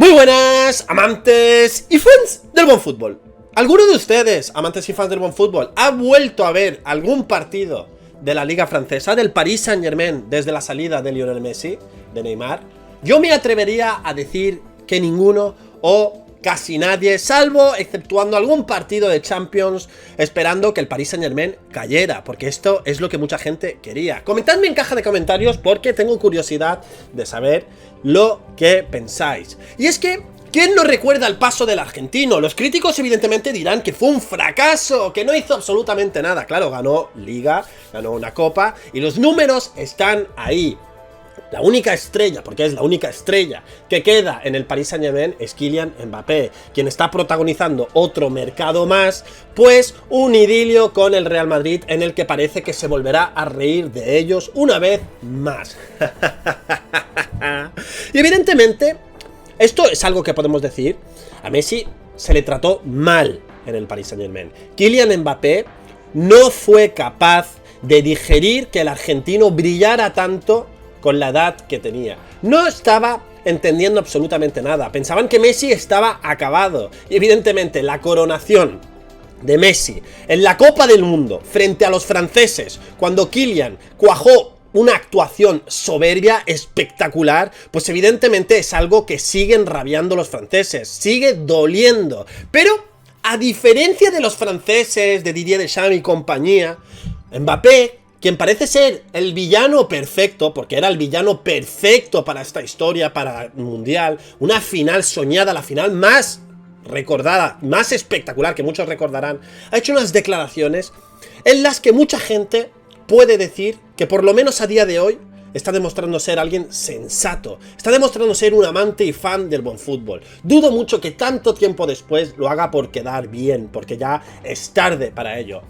Muy buenas, amantes y fans del buen fútbol. ¿Alguno de ustedes, amantes y fans del buen fútbol, ha vuelto a ver algún partido de la Liga Francesa, del Paris Saint-Germain, desde la salida de Lionel Messi, de Neymar? Yo me atrevería a decir que ninguno o casi nadie, salvo exceptuando algún partido de Champions, esperando que el Paris Saint-Germain cayera, porque esto es lo que mucha gente quería. Comentadme en caja de comentarios porque tengo curiosidad de saber lo que pensáis. Y es que, ¿quién no recuerda el paso del argentino? Los críticos evidentemente dirán que fue un fracaso, que no hizo absolutamente nada. Claro, ganó Liga, ganó una Copa y los números están ahí. La única estrella, porque es la única estrella que queda en el Paris Saint-Germain es Kylian Mbappé, quien está protagonizando otro mercado más, pues un idilio con el Real Madrid en el que parece que se volverá a reír de ellos una vez más. Y evidentemente, esto es algo que podemos decir, a Messi se le trató mal en el Paris Saint-Germain. Kylian Mbappé no fue capaz de digerir que el argentino brillara tanto con la edad que tenía. No estaba entendiendo absolutamente nada. Pensaban que Messi estaba acabado. Y evidentemente la coronación de Messi en la Copa del Mundo frente a los franceses, cuando Kylian cuajó una actuación soberbia, espectacular, pues evidentemente es algo que siguen rabiando los franceses, sigue doliendo. Pero, a diferencia de los franceses, de Didier Deschamps y compañía, Mbappé, quien parece ser el villano perfecto, porque era el villano perfecto para esta historia, para el Mundial, una final soñada, la final más recordada, más espectacular que muchos recordarán, ha hecho unas declaraciones en las que mucha gente puede decir que por lo menos a día de hoy está demostrando ser alguien sensato, está demostrando ser un amante y fan del buen fútbol. Dudo mucho que tanto tiempo después lo haga por quedar bien, porque ya es tarde para ello.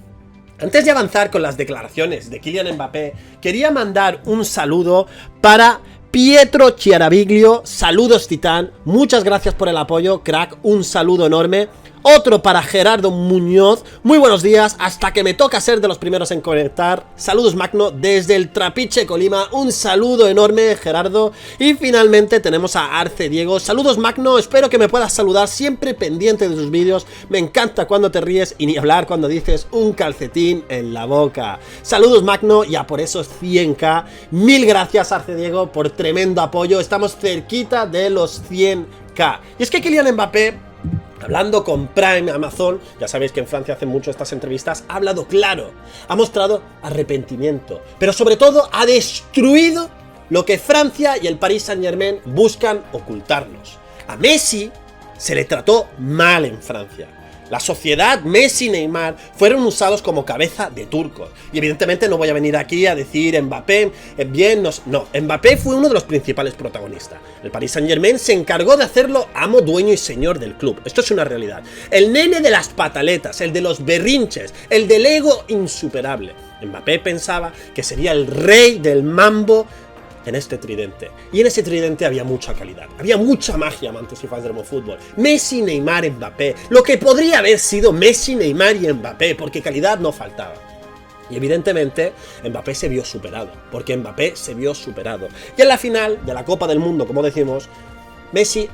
Antes de avanzar con las declaraciones de Kylian Mbappé, quería mandar un saludo para Pietro Chiaraviglio. Saludos, titán, muchas gracias por el apoyo, crack, un saludo enorme. Otro para Gerardo Muñoz, muy buenos días, hasta que me toca ser de los primeros en conectar. Saludos Magno desde el Trapiche Colima, un saludo enorme Gerardo. Y finalmente tenemos a Arce Diego, saludos Magno, espero que me puedas saludar, siempre pendiente de tus vídeos. Me encanta cuando te ríes y ni hablar cuando dices un calcetín en la boca. Saludos Magno, ya por esos 100k, mil gracias Arce Diego por tremendo apoyo, estamos cerquita de los 100k. Y es que Kylian Mbappé, hablando con Prime Amazon, ya sabéis que en Francia hacen mucho estas entrevistas, ha hablado claro, ha mostrado arrepentimiento, pero sobre todo ha destruido lo que Francia y el Paris Saint-Germain buscan ocultarnos. A Messi se le trató mal en Francia. La sociedad Messi-Neymar fueron usados como cabeza de turcos. Y evidentemente no voy a venir aquí a decir Mbappé, bien, no, Mbappé fue uno de los principales protagonistas. El Paris Saint-Germain se encargó de hacerlo amo, dueño y señor del club. Esto es una realidad. El nene de las pataletas, el de los berrinches, el del ego insuperable. Mbappé pensaba que sería el rey del mambo en este tridente. Y en ese tridente había mucha calidad, había mucha magia, amantes y fans del buen fútbol. Messi, Neymar, Mbappé, lo que podría haber sido Messi, Neymar y Mbappé, porque calidad no faltaba. Y evidentemente Mbappé se vio superado, porque Mbappé se vio superado. Y en la final de la Copa del Mundo, como decimos, Messi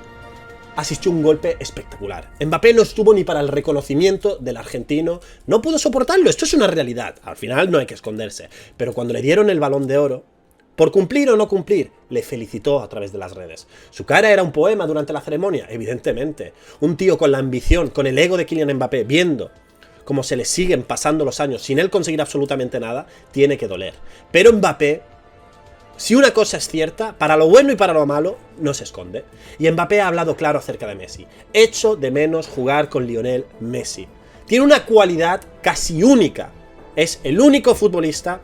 asistió un golpe espectacular. Mbappé no estuvo ni para el reconocimiento del argentino, no pudo soportarlo, esto es una realidad. Al final no hay que esconderse, pero cuando le dieron el Balón de Oro, por cumplir o no cumplir, le felicitó a través de las redes. Su cara era un poema durante la ceremonia, evidentemente. Un tío con la ambición, con el ego de Kylian Mbappé, viendo cómo se le siguen pasando los años sin él conseguir absolutamente nada, tiene que doler. Pero Mbappé, si una cosa es cierta, para lo bueno y para lo malo, no se esconde. Y Mbappé ha hablado claro acerca de Messi. Echo de menos jugar con Lionel Messi. Tiene una cualidad casi única. Es el único futbolista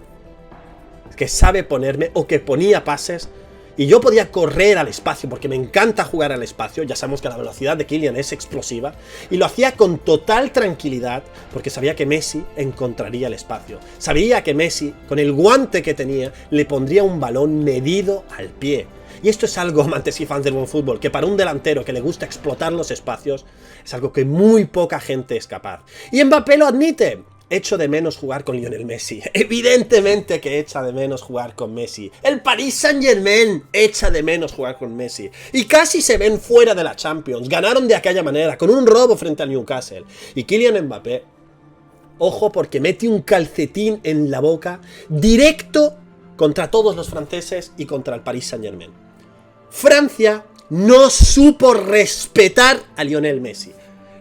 que sabe ponerme, o que ponía pases, y yo podía correr al espacio, porque me encanta jugar al espacio, ya sabemos que la velocidad de Kylian es explosiva, y lo hacía con total tranquilidad, porque sabía que Messi encontraría el espacio, sabía que Messi, con el guante que tenía, le pondría un balón medido al pie. Y esto es algo, amantes y fans del buen fútbol, que para un delantero que le gusta explotar los espacios, es algo que muy poca gente es capaz. Y Mbappé lo admite. echo de menos jugar con Lionel Messi. Evidentemente que echa de menos jugar con Messi. El Paris Saint-Germain echa de menos jugar con Messi. Y casi se ven fuera de la Champions. Ganaron de aquella manera, con un robo frente al Newcastle. Y Kylian Mbappé, ojo, porque mete un calcetín en la boca directo contra todos los franceses y contra el Paris Saint-Germain. Francia no supo respetar a Lionel Messi.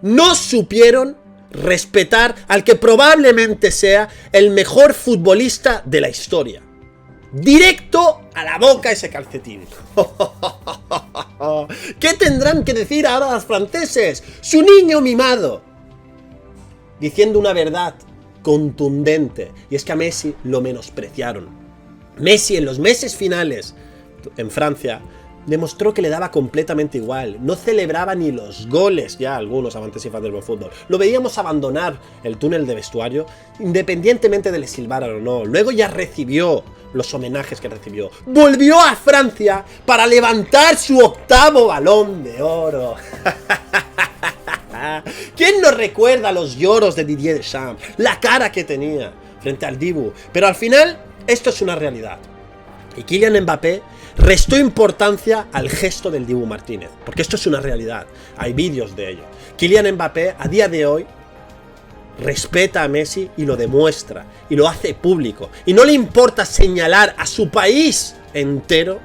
No supieron respetar al que probablemente sea el mejor futbolista de la historia. Directo a la boca ese calcetín. ¿Qué tendrán que decir ahora los franceses? Su niño mimado. Diciendo una verdad contundente. Y es que a Messi lo menospreciaron. Messi en los meses finales en Francia demostró que le daba completamente igual. No celebraba ni los goles, ya algunos amantes y fans del buen fútbol. Lo veíamos abandonar el túnel de vestuario, independientemente de le silbaran o no. Luego ya recibió los homenajes que recibió. Volvió a Francia para levantar su 8º Balón de Oro. ¿Quién no recuerda los lloros de Didier Deschamps? La cara que tenía frente al Dibu. Pero al final, esto es una realidad. Y Kylian Mbappé restó importancia al gesto del Dibu Martínez, porque esto es una realidad, hay vídeos de ello. Kylian Mbappé a día de hoy respeta a Messi y lo demuestra, y lo hace público, y no le importa señalar a su país entero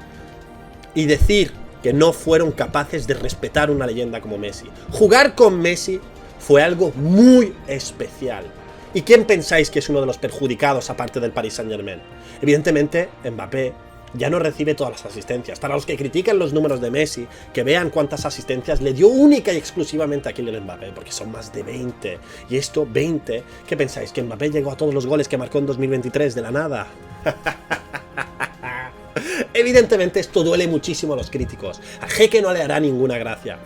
y decir que no fueron capaces de respetar una leyenda como Messi. Jugar con Messi fue algo muy especial. ¿Y quién pensáis que es uno de los perjudicados aparte del Paris Saint-Germain? Evidentemente, Mbappé ya no recibe todas las asistencias. Para los que critican los números de Messi, que vean cuántas asistencias le dio única y exclusivamente a Kylian Mbappé, porque son más de 20. Y esto, 20, ¿qué pensáis? ¿Que Mbappé llegó a todos los goles que marcó en 2023 de la nada? Evidentemente esto duele muchísimo a los críticos. A Jeque no le hará ninguna gracia.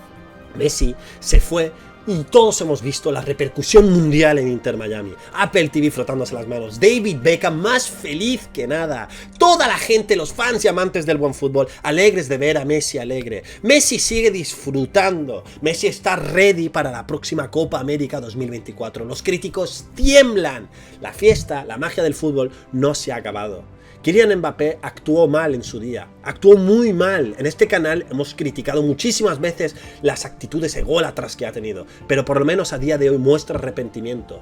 Messi se fue y todos hemos visto la repercusión mundial en Inter Miami. Apple TV frotándose las manos. David Beckham más feliz que nada. Toda la gente, los fans y amantes del buen fútbol, alegres de ver a Messi alegre. Messi sigue disfrutando. Messi está ready para la próxima Copa América 2024. Los críticos tiemblan. La fiesta, la magia del fútbol no se ha acabado. Kylian Mbappé actuó mal en su día, actuó muy mal. En este canal hemos criticado muchísimas veces las actitudes ególatras que ha tenido, pero por lo menos a día de hoy muestra arrepentimiento.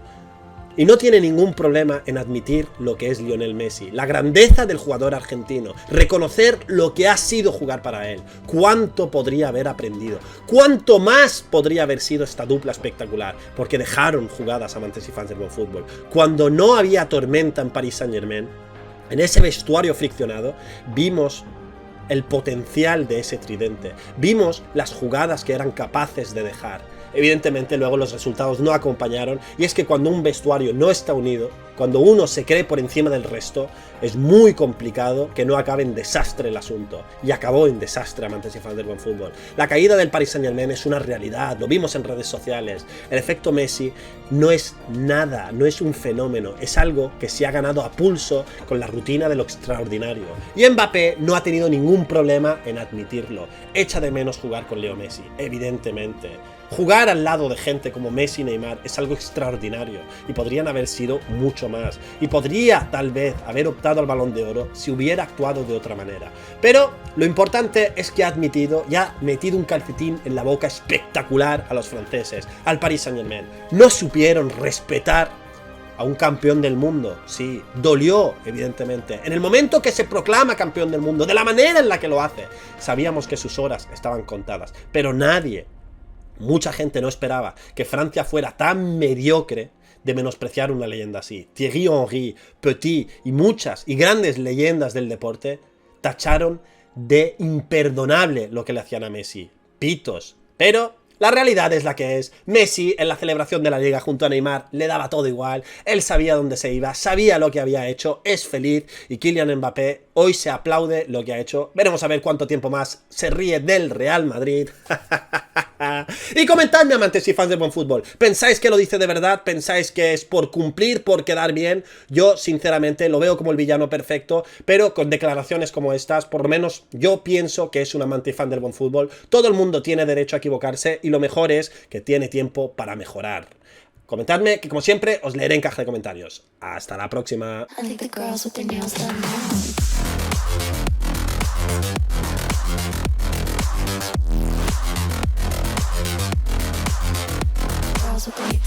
Y no tiene ningún problema en admitir lo que es Lionel Messi, la grandeza del jugador argentino, reconocer lo que ha sido jugar para él, cuánto podría haber aprendido, cuánto más podría haber sido esta dupla espectacular, porque dejaron jugadas amantes y fans del buen fútbol. Cuando no había tormenta en Paris Saint-Germain, en ese vestuario friccionado, vimos el potencial de ese tridente. Vimos las jugadas que eran capaces de dejar. Evidentemente luego los resultados no acompañaron, y es que cuando un vestuario no está unido, cuando uno se cree por encima del resto, es muy complicado que no acabe en desastre el asunto. Y acabó en desastre, amantes y fans del buen fútbol. La caída del Paris Saint-Germain es una realidad, lo vimos en redes sociales. El efecto Messi no es nada, no es un fenómeno, es algo que se ha ganado a pulso con la rutina de lo extraordinario. Y Mbappé no ha tenido ningún problema en admitirlo. Echa de menos jugar con Leo Messi, evidentemente. Jugar al lado de gente como Messi y Neymar es algo extraordinario, y podrían haber sido mucho más, y podría tal vez haber optado al Balón de Oro si hubiera actuado de otra manera. Pero lo importante es que ha admitido y ha metido un calcetín en la boca espectacular a los franceses, al Paris Saint-Germain. No supieron respetar a un campeón del mundo. Sí, dolió, evidentemente. En el momento que se proclama campeón del mundo, de la manera en la que lo hace, sabíamos que sus horas estaban contadas, pero mucha gente no esperaba que Francia fuera tan mediocre de menospreciar una leyenda así. Thierry Henry, Petit y muchas y grandes leyendas del deporte tacharon de imperdonable lo que le hacían a Messi. Pitos. Pero la realidad es la que es. Messi en la celebración de la Liga junto a Neymar le daba todo igual, él sabía dónde se iba, sabía lo que había hecho, es feliz, y Kylian Mbappé hoy se aplaude lo que ha hecho. Veremos a ver cuánto tiempo más se ríe del Real Madrid. Y comentadme, amantes y fans del buen fútbol, ¿pensáis que lo dice de verdad? ¿Pensáis que es por cumplir, por quedar bien? Yo sinceramente lo veo como el villano perfecto, pero con declaraciones como estas, por lo menos yo pienso que es un amante y fan del buen fútbol. Todo el mundo tiene derecho a equivocarse, y lo mejor es que tiene tiempo para mejorar. Comentadme, que como siempre os leeré en caja de comentarios. Hasta la próxima. I think the girls with their nails done now. Girls with their